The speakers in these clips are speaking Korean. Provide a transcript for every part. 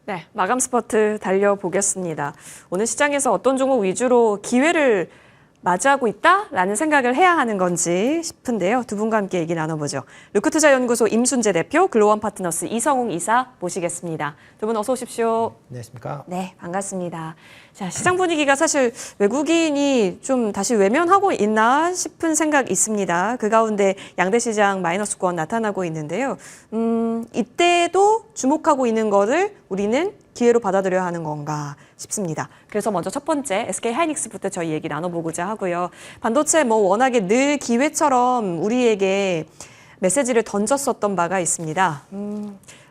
네, 마감 스퍼트 달려보겠습니다. 오늘 시장에서 어떤 종목 위주로 기회를 맞이하고 있다라는 생각을 해야 하는 건지 싶은데요. 두 분과 함께 얘기 나눠보죠. 루크투자연구소 임순재 대표, 글로원 파트너스 이성웅 이사 모시겠습니다. 두 분 어서 오십시오. 안녕하십니까? 네, 반갑습니다. 자, 시장 분위기가 사실 외국인이 좀 다시 외면하고 있나 싶은 생각이 있습니다. 그 가운데 양대 시장 마이너스권 나타나고 있는데요. 이때도 주목하고 있는 것을 우리는 기회로 받아들여야 하는 건가 싶습니다. 그래서 먼저 첫 번째 SK 하이닉스부터 저희 얘기 나눠보고자 하고요. 반도체 워낙에 늘 기회처럼 우리에게 메시지를 던졌었던 바가 있습니다.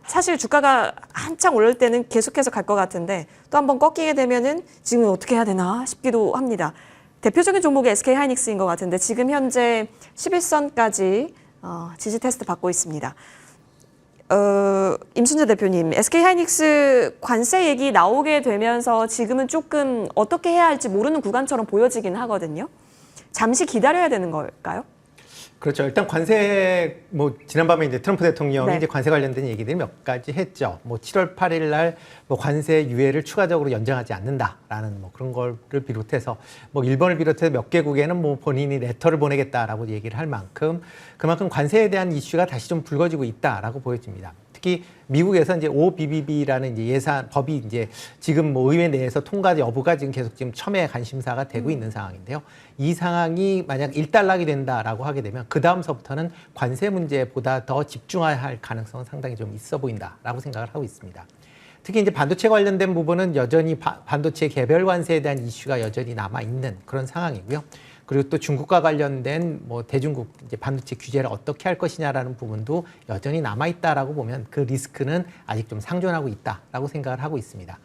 사실 주가가 한창 오를 때는 계속해서 갈 것 같은데 또 한번 꺾이게 되면은 지금 어떻게 해야 되나 싶기도 합니다. 대표적인 종목이 SK 하이닉스인 것 같은데 지금 현재 11선까지 지지 테스트 받고 있습니다. 임순재 대표님, SK 하이닉스 관세 얘기 나오게 되면서 지금은 조금 어떻게 해야 할지 모르는 구간처럼 보여지긴 하거든요. 잠시 기다려야 되는 걸까요? 그렇죠. 일단 관세 지난밤에 이제 트럼프 대통령이 네. 이제 관세 관련된 얘기들이 몇 가지 했죠. 7월 8일 날 관세 유예를 추가적으로 연장하지 않는다라는 그런 거를 비롯해서 일본을 비롯해서 몇 개국에는 본인이 레터를 보내겠다라고 얘기를 할 만큼 그만큼 관세에 대한 이슈가 다시 좀 불거지고 있다라고 보여집니다. 특히 미국에서 이제 OBBB라는 이제 예산 법이 이제 지금 의회 내에서 통과 여부가 지금 첨예 관심사가 되고 있는 상황인데요. 이 상황이 만약 일단락이 된다라고 하게 되면 그 다음서부터는 관세 문제보다 더 집중해야 할 가능성은 상당히 좀 있어 보인다라고 생각을 하고 있습니다. 특히 이제 반도체 관련된 부분은 여전히 반도체 개별 관세에 대한 이슈가 여전히 남아 있는 그런 상황이고요. 그리고 또 중국과 관련된 대중국 이제 반도체 규제를 어떻게 할 것이냐라는 부분도 여전히 남아 있다라고 보면 그 리스크는 아직 좀 상존하고 있다라고 생각을 하고 있습니다.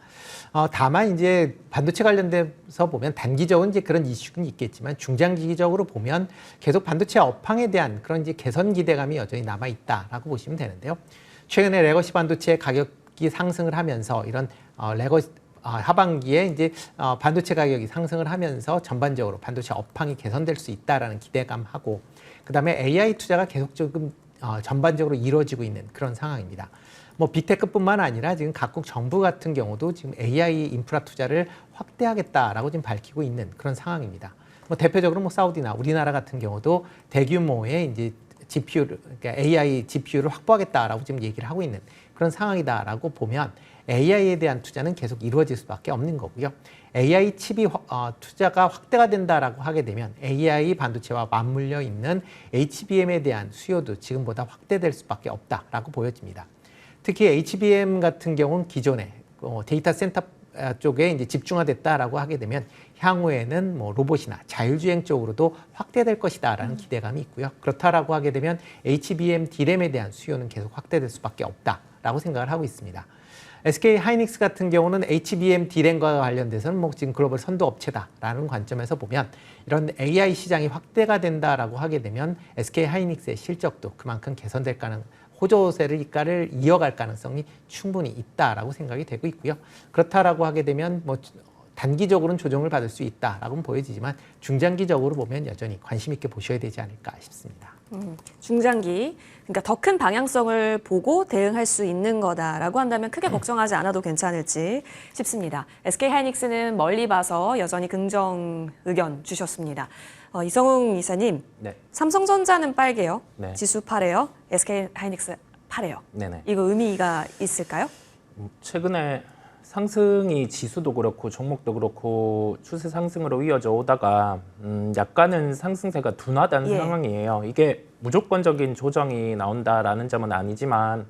다만 이제 반도체 관련돼서 보면 단기적으로 이제 그런 이슈는 있겠지만 중장기적으로 보면 계속 반도체 업황에 대한 그런 이제 개선 기대감이 여전히 남아 있다라고 보시면 되는데요. 최근에 레거시 반도체 가격이 상승을 하면서 이런 하반기에 이제 반도체 가격이 상승을 하면서 전반적으로 반도체 업황이 개선될 수 있다라는 기대감하고 그다음에 AI 투자가 계속 조금 전반적으로 이루어지고 있는 그런 상황입니다. 빅테크뿐만 아니라 지금 각국 정부 같은 경우도 지금 AI 인프라 투자를 확대하겠다라고 지금 밝히고 있는 그런 상황입니다. 대표적으로 사우디나 우리나라 같은 경우도 대규모의 이제 GPU를 그러니까 AI GPU를 확보하겠다라고 지금 얘기를 하고 있는 그런 상황이다라고 보면 AI에 대한 투자는 계속 이루어질 수밖에 없는 거고요. AI 칩이 투자가 확대가 된다라고 하게 되면 AI 반도체와 맞물려 있는 HBM에 대한 수요도 지금보다 확대될 수밖에 없다라고 보여집니다. 특히 HBM 같은 경우는 기존에 데이터 센터 쪽에 이제 집중화됐다라고 하게 되면 향후에는 로봇이나 자율주행 쪽으로도 확대될 것이다라는 기대감이 있고요. 그렇다라고 하게 되면 HBM D램에 대한 수요는 계속 확대될 수밖에 없다라고 생각을 하고 있습니다. SK 하이닉스 같은 경우는 HBM D램과 관련돼서는 지금 글로벌 선도 업체다라는 관점에서 보면 이런 AI 시장이 확대가 된다라고 하게 되면 SK 하이닉스의 실적도 그만큼 개선될 호조세를 이어갈 가능성이 충분히 있다라고 생각이 되고 있고요. 그렇다라고 하게 되면 단기적으로는 조정을 받을 수 있다라고는 보여지지만 중장기적으로 보면 여전히 관심 있게 보셔야 되지 않을까 싶습니다. 중장기, 그러니까 더 큰 방향성을 보고 대응할 수 있는 거다라고 한다면 크게 걱정하지 않아도 괜찮을지 싶습니다. SK 하이닉스는 멀리 봐서 여전히 긍정 의견 주셨습니다. 이성웅 이사님, 네. 삼성전자는 빨개요. 네. 지수 파래요. SK 하이닉스 파래요. 네네. 이거 의미가 있을까요? 최근에 상승이 지수도 그렇고 종목도 그렇고 추세 상승으로 이어져 오다가 약간은 상승세가 둔화된 상황이에요. 이게 무조건적인 조정이 나온다라는 점은 아니지만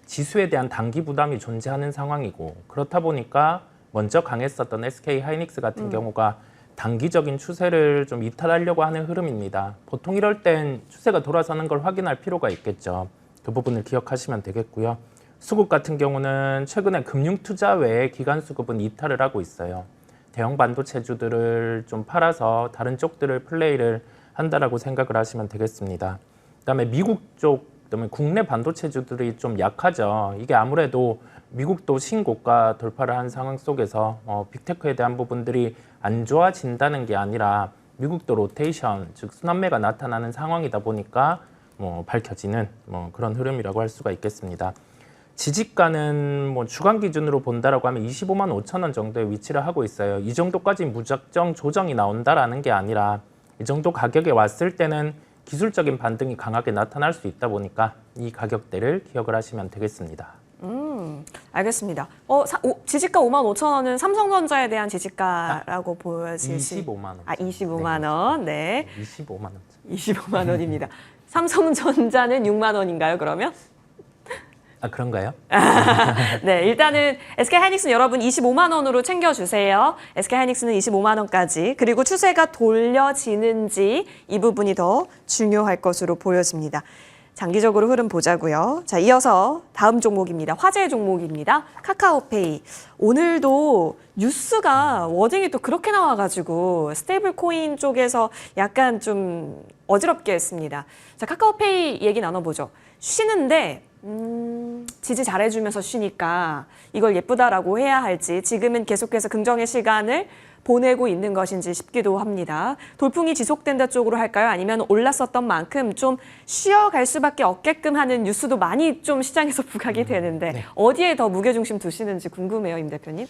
지수에 대한 단기 부담이 존재하는 상황이고 그렇다 보니까 먼저 강했었던 SK 하이닉스 같은 경우가 단기적인 추세를 좀 이탈하려고 하는 흐름입니다. 보통 이럴 땐 추세가 돌아서는 걸 확인할 필요가 있겠죠. 그 부분을 기억하시면 되겠고요. 수급 같은 경우는 최근에 금융투자 외에 기관 수급은 이탈을 하고 있어요. 대형 반도체주들을 좀 팔아서 다른 쪽들을 플레이를 한다라고 생각을 하시면 되겠습니다. 그다음에 미국 쪽, 그다음에 국내 반도체주들이 좀 약하죠. 이게 아무래도 미국도 신고가 돌파를 한 상황 속에서 빅테크에 대한 부분들이 안 좋아진다는 게 아니라 미국도 로테이션, 즉 순환매가 나타나는 상황이다 보니까 밝혀지는 그런 흐름이라고 할 수가 있겠습니다. 지지가는 뭐 주간 기준으로 본다라고 하면 25만 5천 원 정도의 위치를 하고 있어요. 이 정도까지 무작정 조정이 나온다라는 게 아니라 이 정도 가격에 왔을 때는 기술적인 반등이 강하게 나타날 수 있다 보니까 이 가격대를 기억을 하시면 되겠습니다. 알겠습니다. 지지가 5만 5천 원은 삼성전자에 대한 지지가라고 보여지시. 25만 원. 25만 원. 네. 25만 원. 25만 원입니다. 삼성전자는 6만 원인가요, 그러면? 아, 그런가요? 네, 일단은 SK하이닉스는 여러분 25만 원으로 챙겨주세요. SK하이닉스는 25만 원까지. 그리고 추세가 돌려지는지 이 부분이 더 중요할 것으로 보여집니다. 장기적으로 흐름 보자고요. 자, 이어서 다음 종목입니다. 화제 종목입니다. 카카오페이. 오늘도 뉴스가 워딩이 또 그렇게 나와가지고 스테이블 코인 쪽에서 약간 좀 어지럽게 했습니다. 자, 카카오페이 얘기 나눠보죠. 쉬는데 지지 잘해주면서 쉬니까 이걸 예쁘다라고 해야 할지 지금은 계속해서 긍정의 시간을 보내고 있는 것인지 싶기도 합니다. 돌풍이 지속된다 쪽으로 할까요? 아니면 올랐었던 만큼 좀 쉬어갈 수밖에 없게끔 하는 뉴스도 많이 좀 시장에서 부각이 되는데 네. 어디에 더 무게중심 두시는지 궁금해요, 임 대표님.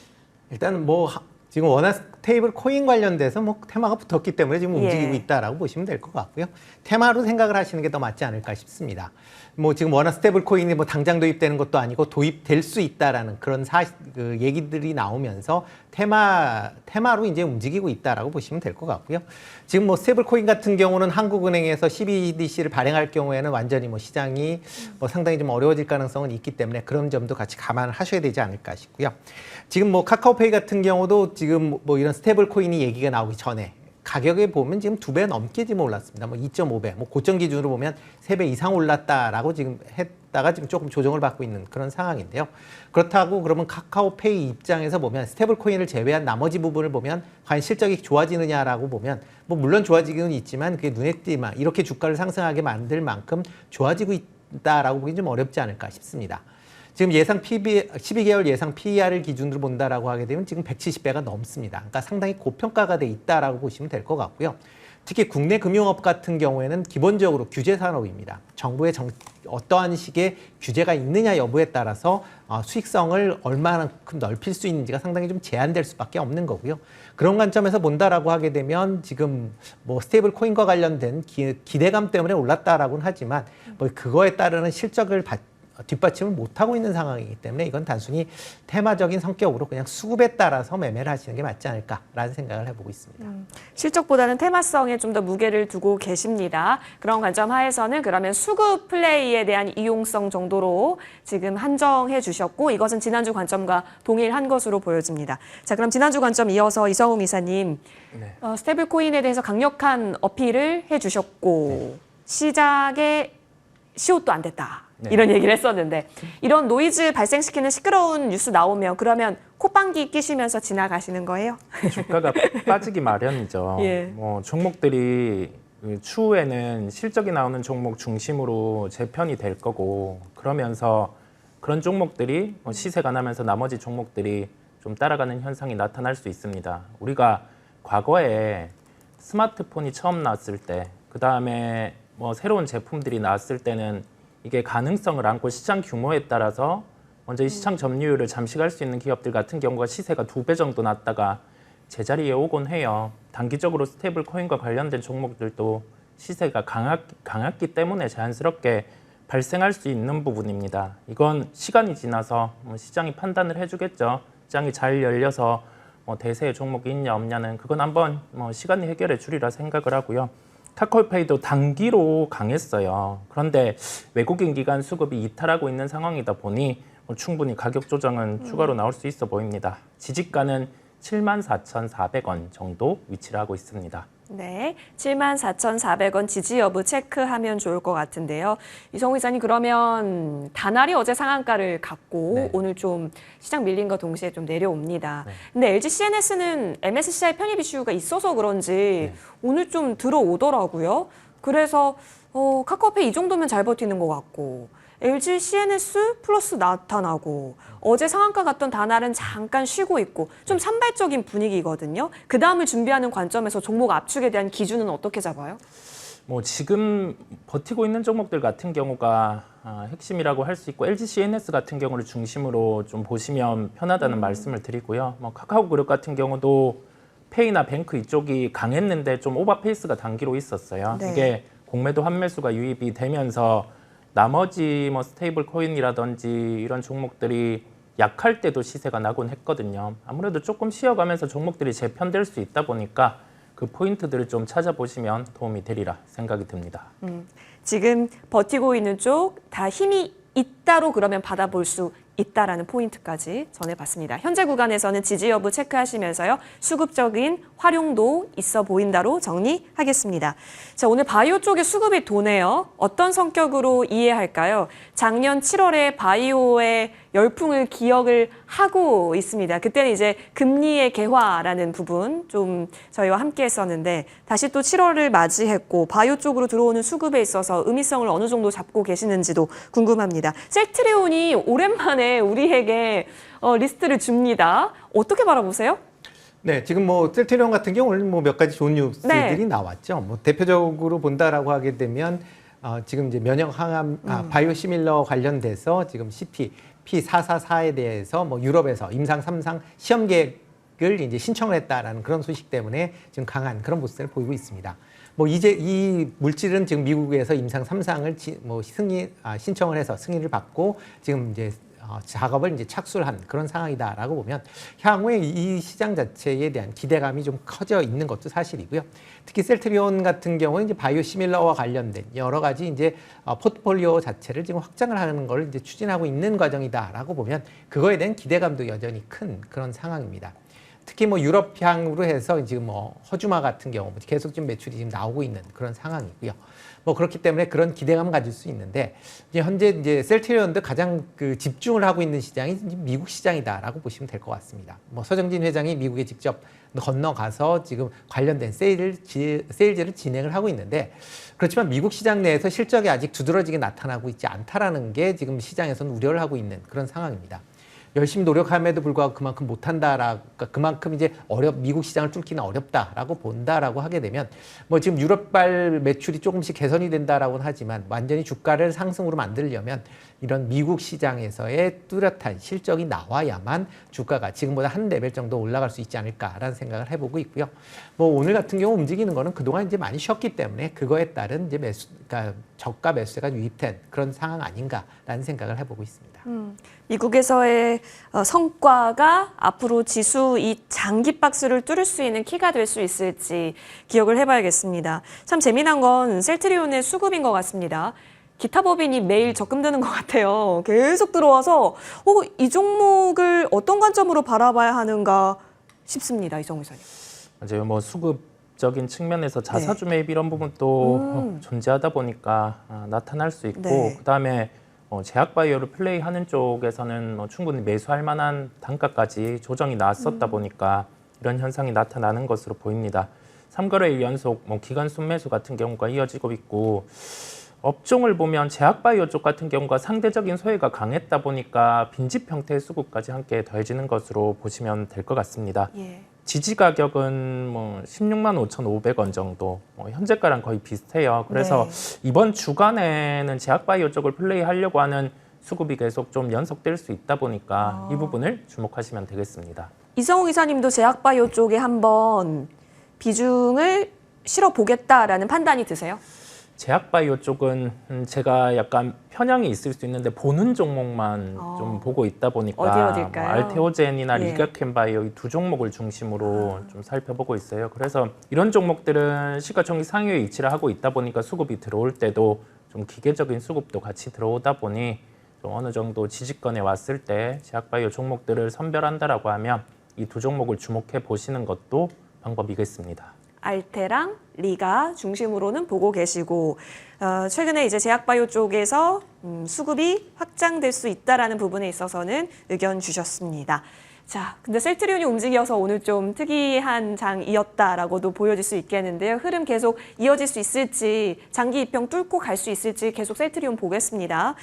일단 뭐 지금 워낙 스테이블 코인 관련돼서 뭐 테마가 붙었기 때문에 지금 예. 움직이고 있다라고 보시면 될 것 같고요. 테마로 생각을 하시는 게 더 맞지 않을까 싶습니다. 뭐 지금 워낙 스테이블 코인이 뭐 당장 도입되는 것도 아니고 도입될 수 있다라는 그런 그 얘기들이 나오면서 테마로 이제 움직이고 있다라고 보시면 될 것 같고요. 지금 뭐 스테이블 코인 같은 경우는 한국은행에서 CBDC를 발행할 경우에는 완전히 뭐 시장이 뭐 상당히 좀 어려워질 가능성은 있기 때문에 그런 점도 같이 감안을 하셔야 되지 않을까 싶고요. 지금 뭐 카카오페이 같은 경우도 지금 뭐 이런 스테이블 코인이 얘기가 나오기 전에 가격에 보면 지금 2배 넘게 지금 올랐습니다. 뭐 2.5배, 뭐 고점 기준으로 보면 3배 이상 올랐다라고 지금 했다가 지금 조금 조정을 받고 있는 그런 상황인데요. 그렇다고 그러면 카카오페이 입장에서 보면 스테이블 코인을 제외한 나머지 부분을 보면 과연 실적이 좋아지느냐라고 보면 뭐 물론 좋아지기는 있지만 그게 눈에 띄만 이렇게 주가를 상승하게 만들 만큼 좋아지고 있다라고 보기 좀 어렵지 않을까 싶습니다. 지금 예상 12개월 예상 PER을 기준으로 본다라고 하게 되면 지금 170배가 넘습니다. 그러니까 상당히 고평가가 돼 있다라고 보시면 될 것 같고요. 특히 국내 금융업 같은 경우에는 기본적으로 규제 산업입니다. 정부의 어떠한 식의 규제가 있느냐 여부에 따라서 수익성을 얼마만큼 넓힐 수 있는지가 상당히 좀 제한될 수밖에 없는 거고요. 그런 관점에서 본다라고 하게 되면 지금 뭐 스테이블 코인과 관련된 기대감 때문에 올랐다라고는 하지만 뭐 그거에 따르는 실적을 뒷받침을 못하고 있는 상황이기 때문에 이건 단순히 테마적인 성격으로 그냥 수급에 따라서 매매를 하시는 게 맞지 않을까라는 생각을 해보고 있습니다. 실적보다는 테마성에 좀 더 무게를 두고 계십니다. 그런 관점 하에서는 그러면 수급 플레이에 대한 이용성 정도로 지금 한정해 주셨고 이것은 지난주 관점과 동일한 것으로 보여집니다. 자, 그럼 지난주 관점 이어서 이성웅 이사님, 네. 스테이블 코인에 대해서 강력한 어필을 해주셨고 시작에 시옷도 안 됐다. 네. 이런 얘기를 했었는데 이런 노이즈 발생시키는 시끄러운 뉴스 나오면 그러면 콧방귀 끼시면서 지나가시는 거예요? 주가가 빠지기 마련이죠. 예. 뭐 종목들이 추후에는 실적이 나오는 종목 중심으로 재편이 될 거고 그러면서 그런 종목들이 시세가 나면서 나머지 종목들이 좀 따라가는 현상이 나타날 수 있습니다. 우리가 과거에 스마트폰이 처음 나왔을 때, 그 다음에 뭐 새로운 제품들이 나왔을 때는 이게 가능성을 안고 시장 규모에 따라서 먼저 이 시장 점유율을 잠식할 수 있는 기업들 같은 경우가 시세가 2배 정도 났다가 제자리에 오곤 해요. 단기적으로 스테이블 코인과 관련된 종목들도 시세가 강했기 때문에 자연스럽게 발생할 수 있는 부분입니다. 이건 시간이 지나서 시장이 판단을 해주겠죠. 시장이 잘 열려서 대세의 종목이 있냐 없냐는 그건 한번 시간이 해결해 주리라 생각을 하고요. 카카오페이도 단기로 강했어요. 그런데 외국인 기관 수급이 이탈하고 있는 상황이다 보니 충분히 가격 조정은 추가로 나올 수 있어 보입니다. 지지가는 74,400원 정도 위치를 하고 있습니다. 네, 74,400원 지지 여부 체크하면 좋을 것 같은데요. 이성우 이사님 그러면 다날이 어제 상한가를 갔고 네. 오늘 좀 시장 밀린 거 동시에 좀 내려옵니다. 네. 근데 LG CNS는 MSCI 편입 이슈가 있어서 그런지 네. 오늘 좀 들어오더라고요. 그래서 카카오페이 이 정도면 잘 버티는 것 같고 LG CNS 플러스 나타나고 어제 상한가 갔던 다날은 잠깐 쉬고 있고 좀 산발적인 분위기거든요. 그 다음을 준비하는 관점에서 종목 압축에 대한 기준은 어떻게 잡아요? 뭐 지금 버티고 있는 종목들 같은 경우가 핵심이라고 할 수 있고 LG CNS 같은 경우를 중심으로 좀 보시면 편하다는 말씀을 드리고요. 뭐 카카오그룹 같은 경우도 페이나 뱅크 이쪽이 강했는데 좀 오버페이스가 단기로 있었어요. 네. 이게 공매도 환매수가 유입이 되면서 나머지 뭐 스테이블 코인이라든지 이런 종목들이 약할 때도 시세가 나곤 했거든요. 아무래도 조금 쉬어가면서 종목들이 재편될 수 있다 보니까 그 포인트들을 좀 찾아보시면 도움이 되리라 생각이 듭니다. 지금 버티고 있는 쪽 다 힘이 있다로 그러면 받아볼 수 있다라는 포인트까지 전해봤습니다. 현재 구간에서는 지지 여부 체크하시면서요. 수급적인 활용도 있어 보인다로 정리하겠습니다. 자, 오늘 바이오 쪽에 수급이 도네요. 어떤 성격으로 이해할까요? 작년 7월에 바이오의 열풍을 기억을 하고 있습니다. 그때는 이제 금리의 개화라는 부분 좀 저희와 함께 했었는데 다시 또 7월을 맞이했고 바이오 쪽으로 들어오는 수급에 있어서 의미성을 어느 정도 잡고 계시는지도 궁금합니다. 셀트리온이 오랜만에 우리에게 리스트를 줍니다. 어떻게 바라보세요? 네, 지금 뭐 셀트리온 같은 경우는 뭐 몇 가지 좋은 뉴스들이 네. 나왔죠. 뭐 대표적으로 본다라고 하게 되면 지금 이제 면역 항암 바이오시밀러 관련돼서 지금 CP P444에 대해서 뭐 유럽에서 임상 3상 시험 계획을 이제 신청을 했다라는 그런 소식 때문에 지금 강한 그런 모습을 보이고 있습니다. 뭐 이제 이 물질은 지금 미국에서 임상 3상을 뭐 신청을 해서 승인을 받고 지금 이제 작업을 이제 착수를 한 그런 상황이다라고 보면 향후에 이 시장 자체에 대한 기대감이 좀 커져 있는 것도 사실이고요. 특히 셀트리온 같은 경우는 이제 바이오시밀러와 관련된 여러 가지 이제 포트폴리오 자체를 지금 확장을 하는 걸 이제 추진하고 있는 과정이다라고 보면 그거에 대한 기대감도 여전히 큰 그런 상황입니다. 특히 뭐 유럽향으로 해서 지금 뭐 허주마 같은 경우 계속 좀 매출이 지금 나오고 있는 그런 상황이고요. 뭐 그렇기 때문에 그런 기대감을 가질 수 있는데 이제 현재 이제 셀트리온도 가장 그 집중을 하고 있는 시장이 미국 시장이다라고 보시면 될 것 같습니다. 뭐 서정진 회장이 미국에 직접 건너가서 지금 관련된 세일즈를 진행을 하고 있는데 그렇지만 미국 시장 내에서 실적이 아직 두드러지게 나타나고 있지 않다라는 게 지금 시장에서는 우려를 하고 있는 그런 상황입니다. 열심히 노력함에도 불구하고 그만큼 못한다라고 그만큼 이제 미국 시장을 뚫기는 어렵다라고 본다라고 하게 되면 뭐 지금 유럽발 매출이 조금씩 개선이 된다라고는 하지만 완전히 주가를 상승으로 만들려면 이런 미국 시장에서의 뚜렷한 실적이 나와야만 주가가 지금보다 한 레벨 정도 올라갈 수 있지 않을까라는 생각을 해보고 있고요. 뭐 오늘 같은 경우 움직이는 거는 그동안 이제 많이 쉬었기 때문에 그거에 따른 이제 그러니까 저가 매수가 유입된 그런 상황 아닌가라는 생각을 해보고 있습니다. 미국에서의 성과가 앞으로 지수 이 장기 박스를 뚫을 수 있는 키가 될 수 있을지 기억을 해봐야겠습니다. 참 재미난 건 셀트리온의 수급인 것 같습니다. 기타 법인이 매일 적금드는 것 같아요. 계속 들어와서 이 종목을 어떤 관점으로 바라봐야 하는가 싶습니다. 이정우 이사님. 맞아요. 뭐 수급적인 측면에서 자사주 매입 이런 부분도 존재하다 보니까 나타날 수 있고 네. 그다음에 제약바이오를 플레이하는 쪽에서는 충분히 매수할 만한 단가까지 조정이 나왔었다 보니까 이런 현상이 나타나는 것으로 보입니다. 3거래일 연속 기간 순매수 같은 경우가 이어지고 있고 업종을 보면 제약바이오 쪽 같은 경우가 상대적인 소외가 강했다 보니까 빈집 형태의 수급까지 함께 더해지는 것으로 보시면 될 것 같습니다. 예. 지지 가격은 16만 5,500원 정도, 현재가랑 거의 비슷해요. 그래서 이번 주간에는 제약바이오 쪽을 플레이하려고 하는 수급이 계속 좀 연속될 수 있다 보니까 이 부분을 주목하시면 되겠습니다. 이성우 이사님도 제약바이오 쪽에 한번 비중을 실어보겠다라는 판단이 드세요? 제약바이오 쪽은 제가 약간 편향이 있을 수 있는데 보는 종목만 좀 보고 있다 보니까 어딜까요? 알테오젠이나 예. 리가켄바이오 이 두 종목을 중심으로 좀 살펴보고 있어요. 그래서 이런 종목들은 시가총액 상위에 위치를 하고 있다 보니까 수급이 들어올 때도 좀 기계적인 수급도 같이 들어오다 보니 좀 어느 정도 지지권에 왔을 때 제약바이오 종목들을 선별한다라고 하면 이 두 종목을 주목해 보시는 것도 방법이겠습니다. 알테랑 리가 중심으로는 보고 계시고 최근에 이제 제약바이오 쪽에서 수급이 확장될 수 있다라는 부분에 있어서는 의견 주셨습니다. 자, 근데 셀트리온이 움직여서 오늘 좀 특이한 장이었다라고도 보여질 수 있겠는데요. 흐름 계속 이어질 수 있을지 장기 입형 뚫고 갈 수 있을지 계속 셀트리온 보겠습니다.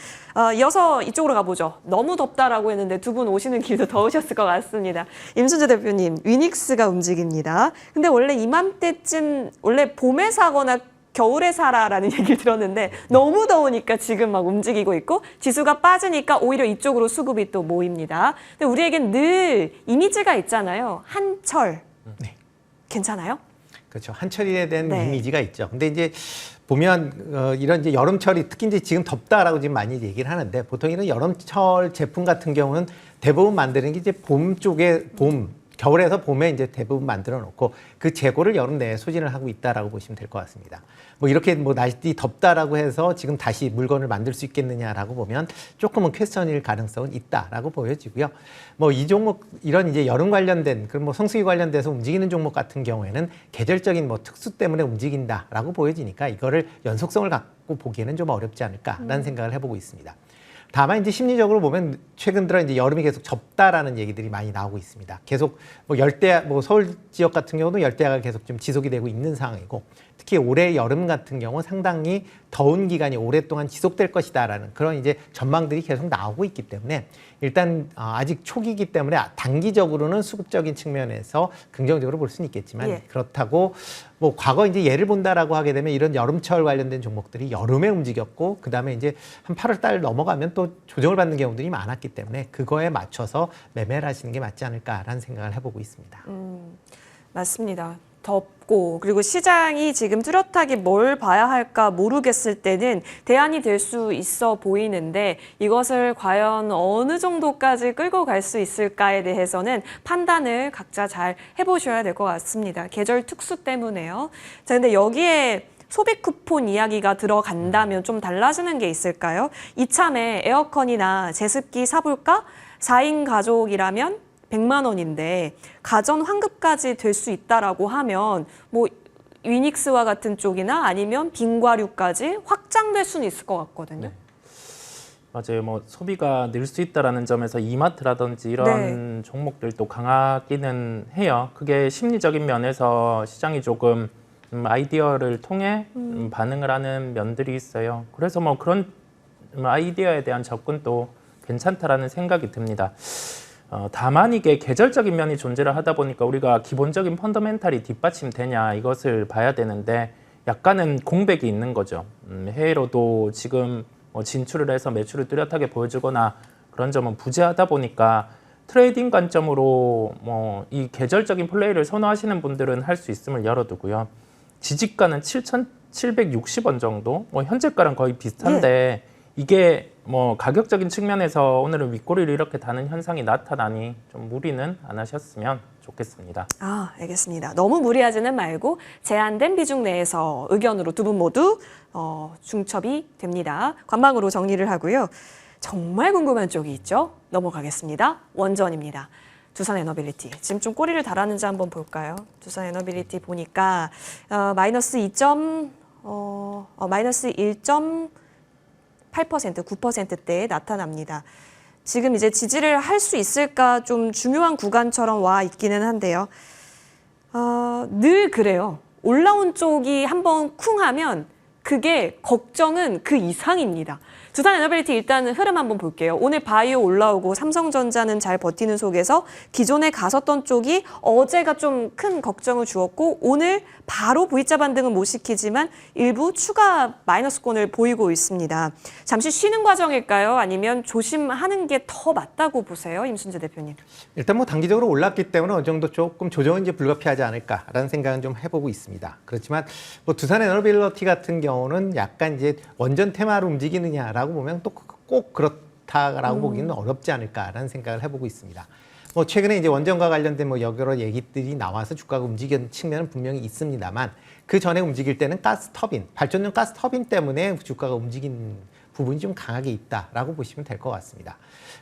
이어서 이쪽으로 가보죠. 너무 덥다라고 했는데 두 분 오시는 길도 더우셨을 것 같습니다. 임순재 대표님, 위닉스가 움직입니다. 근데 원래 이맘때쯤 원래 봄에 사거나 겨울에 살아라는 얘기를 들었는데 너무 더우니까 지금 막 움직이고 있고 지수가 빠지니까 오히려 이쪽으로 수급이 또 모입니다. 근데 우리에겐 늘 이미지가 있잖아요. 한철. 네. 괜찮아요? 그렇죠. 한철에 대한 네. 이미지가 있죠. 근데 이제 보면 이런 이제 여름철이 특히 이제 지금 덥다라고 지금 많이 얘기를 하는데 보통 이런 여름철 제품 같은 경우는 대부분 만드는 게 이제 봄 쪽에 겨울에서 봄에 이제 대부분 만들어 놓고 그 재고를 여름 내에 소진을 하고 있다라고 보시면 될 것 같습니다. 뭐 이렇게 뭐 날씨 덥다라고 해서 지금 다시 물건을 만들 수 있겠느냐라고 보면 조금은 퀘스천일 가능성은 있다라고 보여지고요. 뭐 이 종목 이런 이제 여름 관련된 그런 뭐 성수기 관련돼서 움직이는 종목 같은 경우에는 계절적인 뭐 특수 때문에 움직인다라고 보여지니까 이거를 연속성을 갖고 보기에는 좀 어렵지 않을까라는 생각을 해보고 있습니다. 다만 이제 심리적으로 보면 최근 들어 이제 여름이 계속 좁다라는 얘기들이 많이 나오고 있습니다. 계속 뭐 열대 뭐 서울 지역 같은 경우도 열대야가 계속 좀 지속이 되고 있는 상황이고 특히 올해 여름 같은 경우 상당히 더운 기간이 오랫동안 지속될 것이다라는 그런 이제 전망들이 계속 나오고 있기 때문에 일단 아직 초기이기 때문에 단기적으로는 수급적인 측면에서 긍정적으로 볼 수는 있겠지만 예. 그렇다고 뭐 과거 이제 예를 본다라고 하게 되면 이런 여름철 관련된 종목들이 여름에 움직였고 그다음에 이제 한 8월 달 넘어가면 또 조정을 받는 경우들이 많았기 때문에 그거에 맞춰서 매매를 하시는 게 맞지 않을까라는 생각을 해보고 있습니다. 맞습니다. 덥고 그리고 시장이 지금 뚜렷하게 뭘 봐야 할까 모르겠을 때는 대안이 될 수 있어 보이는데 이것을 과연 어느 정도까지 끌고 갈 수 있을까에 대해서는 판단을 각자 잘 해보셔야 될 것 같습니다. 계절 특수 때문에요. 자, 근데 여기에 소비 쿠폰 이야기가 들어간다면 좀 달라지는 게 있을까요? 이참에 에어컨이나 제습기 사볼까? 4인 가족이라면 100만 원인데 가전 환급까지 될 수 있다라고 하면 뭐 위닉스와 같은 쪽이나 아니면 빙과류까지 확장될 수는 있을 것 같거든요. 네. 맞아요. 뭐 소비가 늘 수 있다라는 점에서 이마트라든지 이런 종목들도 강하기는 해요. 그게 심리적인 면에서 시장이 조금 아이디어를 통해 반응을 하는 면들이 있어요. 그래서 뭐 그런 아이디어에 대한 접근도 괜찮다라는 생각이 듭니다. 다만 이게 계절적인 면이 존재를 하다 보니까 우리가 기본적인 펀더멘탈이 뒷받침되냐 이것을 봐야 되는데 약간은 공백이 있는 거죠. 해외로도 지금 뭐 진출을 해서 매출을 뚜렷하게 보여주거나 그런 점은 부재하다 보니까 트레이딩 관점으로 뭐 이 계절적인 플레이를 선호하시는 분들은 할 수 있음을 열어두고요. 지지가는 7,760원 정도, 뭐 현재가랑 거의 비슷한데 이게 뭐 가격적인 측면에서 오늘은 윗꼬리를 이렇게 다는 현상이 나타나니 좀 무리는 안 하셨으면 좋겠습니다. 알겠습니다. 너무 무리하지는 말고 제한된 비중 내에서 의견으로 두 분 모두 중첩이 됩니다. 관망으로 정리를 하고요. 정말 궁금한 쪽이 있죠? 넘어가겠습니다. 원전입니다. 두산에너빌리티. 지금 좀 꼬리를 달았는지 한번 볼까요? 두산에너빌리티 보니까 마이너스 1.8%, 9%대에 나타납니다. 지금 이제 지지를 할 수 있을까 좀 중요한 구간처럼 와 있기는 한데요. 늘 그래요. 올라온 쪽이 한번 쿵 하면 그게 걱정은 그 이상입니다. 두산에너빌리티 일단 흐름 한번 볼게요. 오늘 바이오 올라오고 삼성전자는 잘 버티는 속에서 기존에 갔었던 쪽이 어제가 좀 큰 걱정을 주었고 오늘 바로 V자 반등은 못 시키지만 일부 추가 마이너스권을 보이고 있습니다. 잠시 쉬는 과정일까요? 아니면 조심하는 게 더 맞다고 보세요? 임순재 대표님. 일단 뭐 단기적으로 올랐기 때문에 어느 정도 조금 조정은 이제 불가피하지 않을까라는 생각은 좀 해보고 있습니다. 그렇지만 뭐 두산에너빌리티 같은 경우는 약간 이제 원전 테마로 움직이느냐라고 보면 또 꼭 그렇다라고 보기는 어렵지 않을까라는 생각을 해보고 있습니다. 뭐 최근에 이제 원전과 관련된 뭐 여러 얘기들이 나와서 주가가 움직이는 측면은 분명히 있습니다만 그 전에 움직일 때는 가스 터빈, 발전용 가스 터빈 때문에 주가가 움직인 부분이 좀 강하게 있다라고 보시면 될 것 같습니다.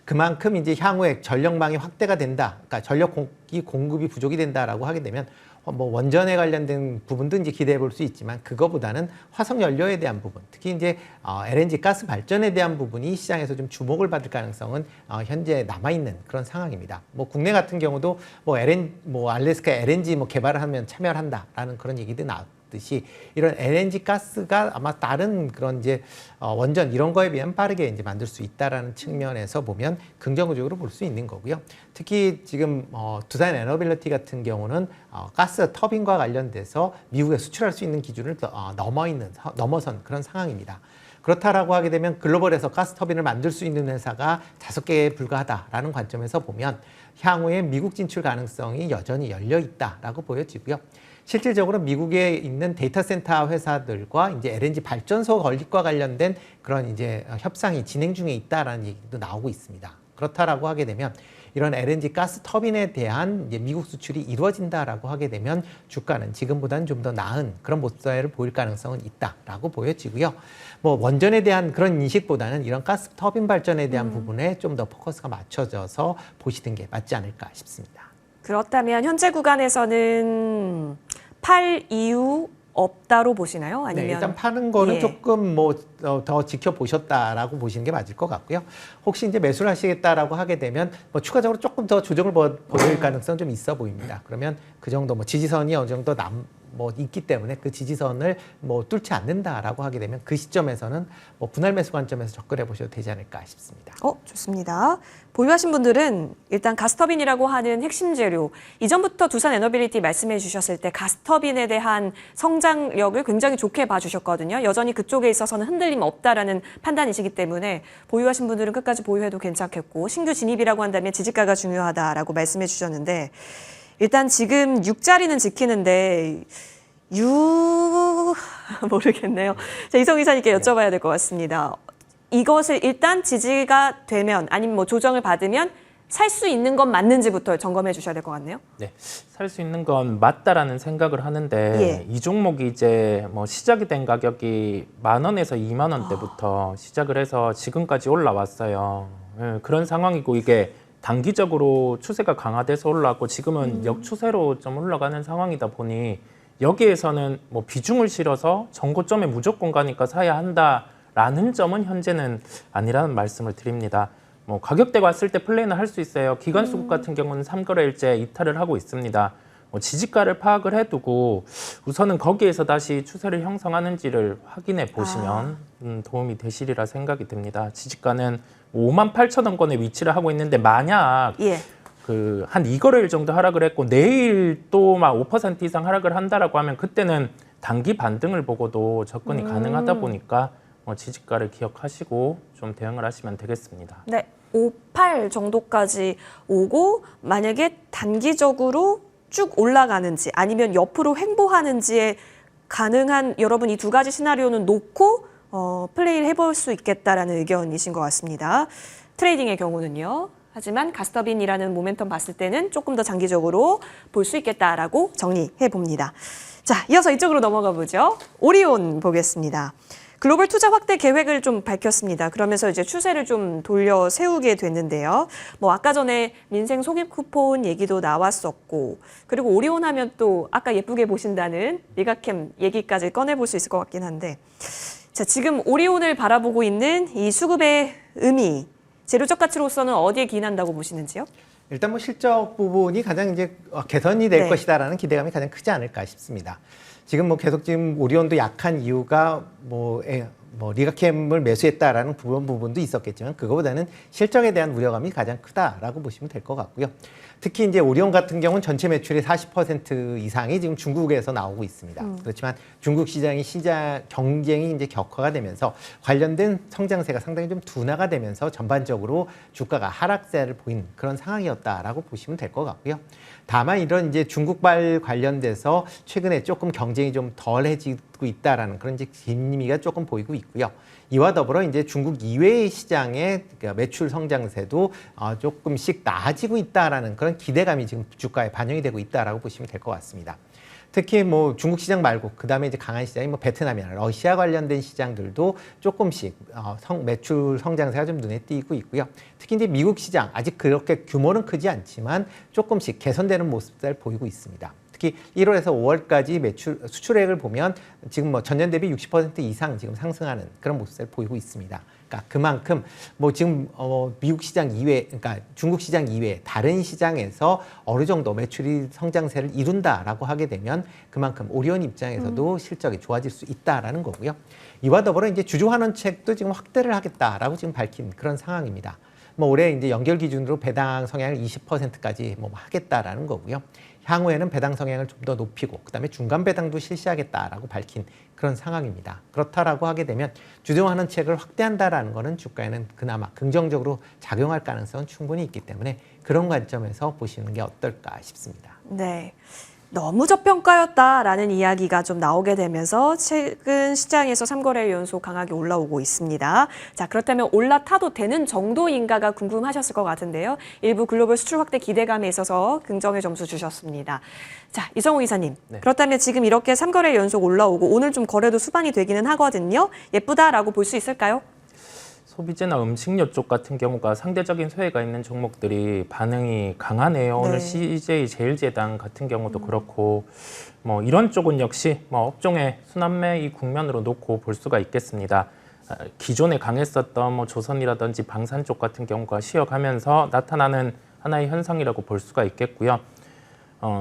그만큼 이제 향후에 전력망이 확대가 된다, 그러니까 전력이 공급이 부족이 된다라고 하게 되면 뭐 원전에 관련된 부분도 이제 기대해 볼 수 있지만 그거보다는 화석 연료에 대한 부분, 특히 이제 LNG 가스 발전에 대한 부분이 시장에서 좀 주목을 받을 가능성은 현재 남아 있는 그런 상황입니다. 뭐 국내 같은 경우도 뭐 알래스카 LNG 뭐 개발을 하면 참여를 한다라는 그런 얘기도 있듯이 이런 LNG 가스가 아마 다른 그런 이제 원전 이런 거에 비하면 빠르게 이제 만들 수 있다라는 측면에서 보면 긍정적으로 볼 수 있는 거고요. 특히 지금 두산 에너빌리티 같은 경우는 가스 터빈과 관련돼서 미국에 수출할 수 있는 기준을 넘어선 그런 상황입니다. 그렇다라고 하게 되면 글로벌에서 가스 터빈을 만들 수 있는 회사가 5개에 불과하다라는 관점에서 보면 향후에 미국 진출 가능성이 여전히 열려 있다라고 보여지고요. 실질적으로 미국에 있는 데이터 센터 회사들과 이제 LNG 발전소 건립과 관련된 그런 이제 협상이 진행 중에 있다라는 얘기도 나오고 있습니다. 그렇다라고 하게 되면 이런 LNG 가스 터빈에 대한 이제 미국 수출이 이루어진다라고 하게 되면 주가는 지금보다는 좀 더 나은 그런 모습을 보일 가능성은 있다라고 보여지고요. 뭐 원전에 대한 그런 인식보다는 이런 가스 터빈 발전에 대한 부분에 좀 더 포커스가 맞춰져서 보시는 게 맞지 않을까 싶습니다. 그렇다면 현재 구간에서는 팔 이유 없다로 보시나요? 아니면 네, 일단 파는 거는 예. 조금 뭐 더 지켜보셨다라고 보시는 게 맞을 것 같고요. 혹시 이제 매수를 하시겠다라고 하게 되면 뭐 추가적으로 조금 더 조정을 보일 가능성 좀 있어 보입니다. 그러면 그 정도 뭐 지지선이 어느 정도 뭐 있기 때문에 그 지지선을 뭐 뚫지 않는다라고 하게 되면 그 시점에서는 뭐 분할 매수 관점에서 접근해 보셔도 되지 않을까 싶습니다. 좋습니다. 보유하신 분들은 일단 가스터빈이라고 하는 핵심 재료, 이전부터 두산 에너빌리티 말씀해 주셨을 때 가스터빈에 대한 성장력을 굉장히 좋게 봐주셨거든요. 여전히 그쪽에 있어서는 흔들림 없다라는 판단이시기 때문에 보유하신 분들은 끝까지 보유해도 괜찮겠고, 신규 진입이라고 한다면 지지가가 중요하다라고 말씀해 주셨는데, 일단 지금 6자리는 지키는데 모르겠네요. 자, 이성 이사님께 여쭤봐야 될 것 같습니다. 이것을 일단 지지가 되면 아니면 뭐 조정을 받으면 살 수 있는 건 맞는지부터 점검해 주셔야 될 것 같네요. 네, 살 수 있는 건 맞다라는 생각을 하는데 예. 이 종목이 이제 뭐 시작이 된 가격이 10,000원에서 20,000원대부터 시작을 해서 지금까지 올라왔어요. 예, 그런 상황이고 이게 단기적으로 추세가 강화돼서 올라왔고 지금은 역추세로 좀 올라가는 상황이다 보니 여기에서는 뭐 비중을 실어서 전고점에 무조건 가니까 사야 한다라는 점은 현재는 아니라는 말씀을 드립니다. 뭐 가격대가 왔을 때 플레이는 할 수 있어요. 기관수급 같은 경우는 3거래일째 이탈을 하고 있습니다. 뭐 지지가를 파악을 해두고 우선은 거기에서 다시 추세를 형성하는지를 확인해 보시면 도움이 되시리라 생각이 듭니다. 지지가는 58,000원권에 위치를 하고 있는데 만약 예. 그 한 2거래일 정도 하락을 했고 내일 또 막 5% 이상 하락을 한다라고 하면 그때는 단기 반등을 보고도 접근이 가능하다 보니까 지지가를 기억하시고 좀 대응을 하시면 되겠습니다. 네. 58 정도까지 오고 만약에 단기적으로 쭉 올라가는지 아니면 옆으로 횡보하는지에 가능한 여러분 이 두 가지 시나리오는 놓고 플레이를 해볼 수 있겠다라는 의견이신 것 같습니다. 트레이딩의 경우는요. 하지만 가스터빈이라는 모멘텀 봤을 때는 조금 더 장기적으로 볼 수 있겠다라고 정리해 봅니다. 자, 이어서 이쪽으로 넘어가 보죠. 오리온 보겠습니다. 글로벌 투자 확대 계획을 좀 밝혔습니다. 그러면서 이제 추세를 좀 돌려 세우게 됐는데요. 뭐 아까 전에 민생 속입 쿠폰 얘기도 나왔었고, 그리고 오리온 하면 또 아까 예쁘게 보신다는 리가캠 얘기까지 꺼내볼 수 있을 것 같긴 한데, 자, 지금 오리온을 바라보고 있는 이 수급의 의미, 재료적 가치로서는 어디에 기인한다고 보시는지요? 일단 뭐 실적 부분이 가장 이제 개선이 될 네. 것이다라는 기대감이 가장 크지 않을까 싶습니다. 지금 뭐 계속 지금 오리온도 약한 이유가 뭐 리가캠을 매수했다라는 부분도 있었겠지만 그거보다는 실적에 대한 우려감이 가장 크다라고 보시면 될 것 같고요. 특히 이제 오리온 같은 경우는 전체 매출의 40% 이상이 지금 중국에서 나오고 있습니다. 그렇지만 중국 시장이 경쟁이 이제 격화가 되면서 관련된 성장세가 상당히 좀 둔화가 되면서 전반적으로 주가가 하락세를 보인 그런 상황이었다라고 보시면 될 것 같고요. 다만 이런 이제 중국발 관련돼서 최근에 조금 경쟁이 좀 덜해지고 있다라는 그런 이제 기미가 조금 보이고 있고요. 이와 더불어 이제 중국 이외의 시장의 매출 성장세도 조금씩 나아지고 있다라는 그런 기대감이 지금 주가에 반영이 되고 있다라고 보시면 될 것 같습니다. 특히 뭐 중국 시장 말고 그다음에 이제 강한 시장이 뭐 베트남이나 러시아 관련된 시장들도 조금씩 매출 성장세가 좀 눈에 띄고 있고요. 특히 이제 미국 시장 아직 그렇게 규모는 크지 않지만 조금씩 개선되는 모습을 보이고 있습니다. 특히 1월에서 5월까지 수출액을 보면 지금 뭐 전년 대비 60% 이상 지금 상승하는 그런 모습을 보이고 있습니다. 그러니까 그만큼 뭐 지금 미국 시장 이외, 그러니까 중국 시장 이외 다른 시장에서 어느 정도 매출이 성장세를 이룬다라고 하게 되면 그만큼 오리온 입장에서도 실적이 좋아질 수 있다라는 거고요. 이와 더불어 이제 주주 환원책도 지금 확대를 하겠다라고 지금 밝힌 그런 상황입니다. 뭐 올해 이제 연결 기준으로 배당 성향을 20%까지 뭐 하겠다라는 거고요. 향후에는 배당 성향을 좀 더 높이고 그다음에 중간 배당도 실시하겠다라고 밝힌 그런 상황입니다. 그렇다라고 하게 되면 주주 환원책을 확대한다라는 거는 주가에는 그나마 긍정적으로 작용할 가능성은 충분히 있기 때문에 그런 관점에서 보시는 게 어떨까 싶습니다. 네. 너무 저평가였다라는 이야기가 좀 나오게 되면서 최근 시장에서 3거래 연속 강하게 올라오고 있습니다. 자, 그렇다면 올라타도 되는 정도인가가 궁금하셨을 것 같은데요. 일부 글로벌 수출 확대 기대감에 있어서 긍정의 점수 주셨습니다. 자, 이성우 이사님. 네. 그렇다면 지금 이렇게 3거래 연속 올라오고 오늘 좀 거래도 수반이 되기는 하거든요. 예쁘다라고 볼 수 있을까요? 소비재나 음식료 쪽 같은 경우가 상대적인 소외가 있는 종목들이 반응이 강하네요. 네. 오늘 CJ 제일제당 같은 경우도 그렇고 뭐 이런 쪽은 역시 뭐 업종의 순환매 이 국면으로 놓고 볼 수가 있겠습니다. 기존에 강했었던 뭐 조선이라든지 방산 쪽 같은 경우가 쉬어가면서 나타나는 하나의 현상이라고 볼 수가 있겠고요.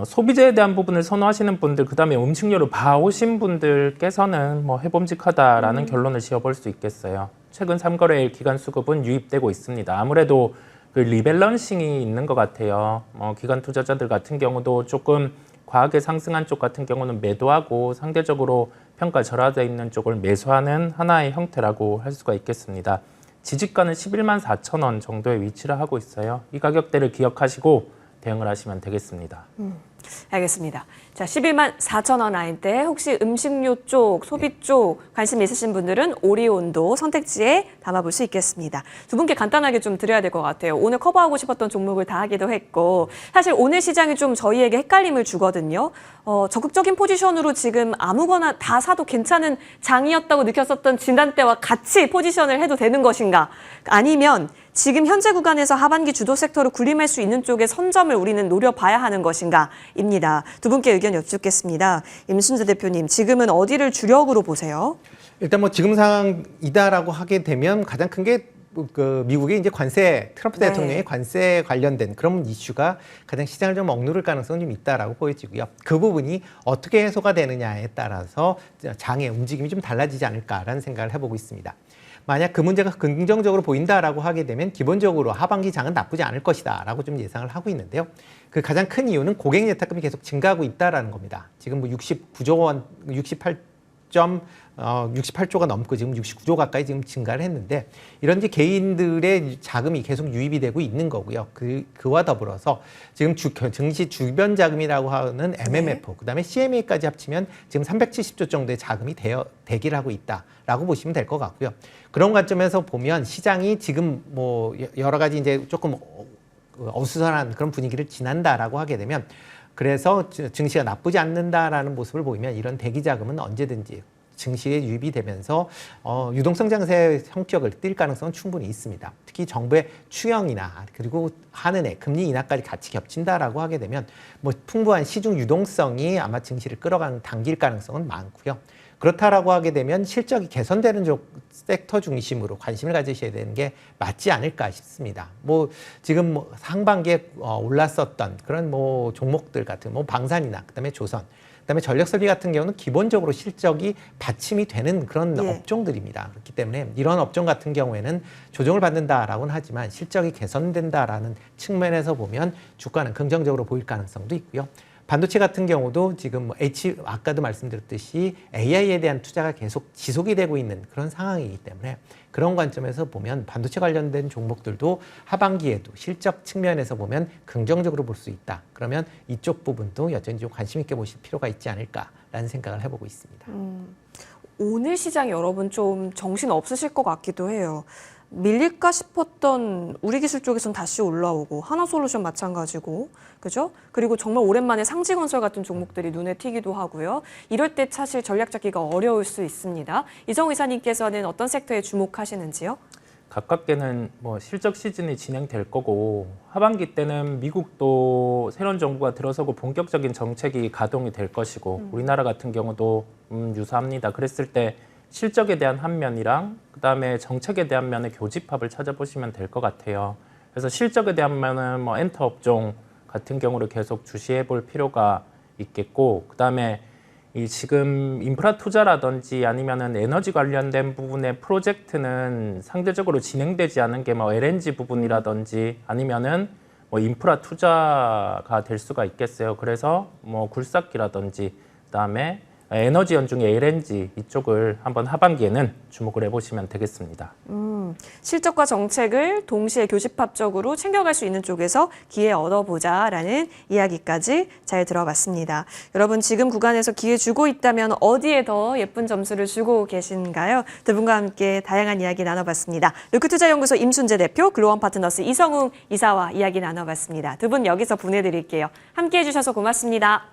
소비재에 대한 부분을 선호하시는 분들, 그다음에 음식료를 봐오신 분들께서는 뭐 해봄직하다라는 결론을 지어볼 수 있겠어요. 최근 3거래일 기간 수급은 유입되고 있습니다. 아무래도 그 리밸런싱이 있는 것 같아요. 기관 투자자들 같은 경우도 조금 과하게 상승한 쪽 같은 경우는 매도하고 상대적으로 평가 절하되어 있는 쪽을 매수하는 하나의 형태라고 할 수가 있겠습니다. 지지가는 11만 4천 원 정도의 위치를 하고 있어요. 이 가격대를 기억하시고 대응을 하시면 되겠습니다. 알겠습니다. 자, 11만 4천 원 라인대 혹시 음식료 쪽, 소비 쪽 관심 있으신 분들은 오리온도 선택지에 담아볼 수 있겠습니다. 두 분께 간단하게 좀 드려야 될 것 같아요. 오늘 커버하고 싶었던 종목을 다 하기도 했고 사실 오늘 시장이 좀 저희에게 헷갈림을 주거든요. 적극적인 포지션으로 지금 아무거나 다 사도 괜찮은 장이었다고 느꼈었던 진단대와 같이 포지션을 해도 되는 것인가? 아니면 지금 현재 구간에서 하반기 주도 섹터로 군림할 수 있는 쪽에 선점을 우리는 노려봐야 하는 것인가입니다. 두 분께 의견 여쭙겠습니다. 임순재 대표님, 지금은 어디를 주력으로 보세요? 일단 뭐 지금 상황이다라고 하게 되면 가장 큰 게 그 미국의 이제 관세 트럼프 네. 대통령의 관세 관련된 그런 이슈가 가장 시장을 좀 억누를 가능성이 좀 있다라고 보여지고요. 그 부분이 어떻게 해소가 되느냐에 따라서 장의 움직임이 좀 달라지지 않을까라는 생각을 해보고 있습니다. 만약 그 문제가 긍정적으로 보인다라고 하게 되면 기본적으로 하반기 장은 나쁘지 않을 것이다라고 좀 예상을 하고 있는데요. 그 가장 큰 이유는 고객 예탁금이 계속 증가하고 있다라는 겁니다. 지금 뭐 69조 원, 68조가 넘고 지금 69조 가까이 지금 증가를 했는데 이런 이제 개인들의 자금이 계속 유입이 되고 있는 거고요. 그와 더불어서 지금 증시 주변 자금이라고 하는 MMF, 그다음에 CMA까지 합치면 지금 370조 정도의 자금이 대기를 하고 있다라고 보시면 될 것 같고요. 그런 관점에서 보면 시장이 지금 뭐 여러 가지 이제 조금 어수선한 그런 분위기를 지난다라고 하게 되면 그래서 증시가 나쁘지 않는다라는 모습을 보이면 이런 대기 자금은 언제든지 증시에 유입이 되면서 유동성 장세 성격을 띌 가능성은 충분히 있습니다. 특히 정부의 추경이나 그리고 한은의 금리 인하까지 같이 겹친다라고 하게 되면 뭐 풍부한 시중 유동성이 아마 증시를 당길 가능성은 많고요. 그렇다라고 하게 되면 실적이 개선되는 섹터 중심으로 관심을 가지셔야 되는 게 맞지 않을까 싶습니다. 뭐 지금 뭐 상반기에 올랐었던 그런 뭐 종목들 같은 뭐 방산이나 그다음에 조선, 그다음에 전력설비 같은 경우는 기본적으로 실적이 받침이 되는 그런 업종들입니다. 그렇기 때문에 이런 업종 같은 경우에는 조정을 받는다라고는 하지만 실적이 개선된다라는 측면에서 보면 주가는 긍정적으로 보일 가능성도 있고요. 반도체 같은 경우도 지금 아까도 말씀드렸듯이 AI에 대한 투자가 계속 지속이 되고 있는 그런 상황이기 때문에 그런 관점에서 보면 반도체 관련된 종목들도 하반기에도 실적 측면에서 보면 긍정적으로 볼 수 있다. 그러면 이쪽 부분도 여전히 좀 관심 있게 보실 필요가 있지 않을까라는 생각을 해보고 있습니다. 오늘 시장 여러분 좀 정신 없으실 것 같기도 해요. 밀릴까 싶었던 우리기술 쪽에서는 다시 올라오고 하나솔루션 마찬가지고 그죠? 그리고 정말 오랜만에 상지건설 같은 종목들이 눈에 튀기도 하고요. 이럴 때 사실 전략 잡기가 어려울 수 있습니다. 이정우 이사님께서는 어떤 섹터에 주목하시는지요? 가깝게는 뭐 실적 시즌이 진행될 거고 하반기 때는 미국도 새로운 정부가 들어서고 본격적인 정책이 가동이 될 것이고 우리나라 같은 경우도 유사합니다. 그랬을 때 실적에 대한 한 면이랑 그다음에 정책에 대한 면의 교집합을 찾아보시면 될 것 같아요. 그래서 실적에 대한 면은 뭐 엔터 업종 같은 경우를 계속 주시해 볼 필요가 있겠고 그다음에 이 지금 인프라 투자라든지 아니면은 에너지 관련된 부분의 프로젝트는 상대적으로 진행되지 않은 게 뭐 LNG 부분이라든지 아니면은 뭐 인프라 투자가 될 수가 있겠어요. 그래서 뭐 굴삭기라든지 그다음에 에너지 연중의 LNG 이쪽을 한번 하반기에는 주목을 해보시면 되겠습니다. 실적과 정책을 동시에 교집합적으로 챙겨갈 수 있는 쪽에서 기회 얻어보자라는 이야기까지 잘 들어봤습니다. 여러분 지금 구간에서 기회 주고 있다면 어디에 더 예쁜 점수를 주고 계신가요? 두 분과 함께 다양한 이야기 나눠봤습니다. 루크투자연구소 임순재 대표, 글로원 파트너스 이성웅 이사와 이야기 나눠봤습니다. 두 분 여기서 보내드릴게요. 함께해 주셔서 고맙습니다.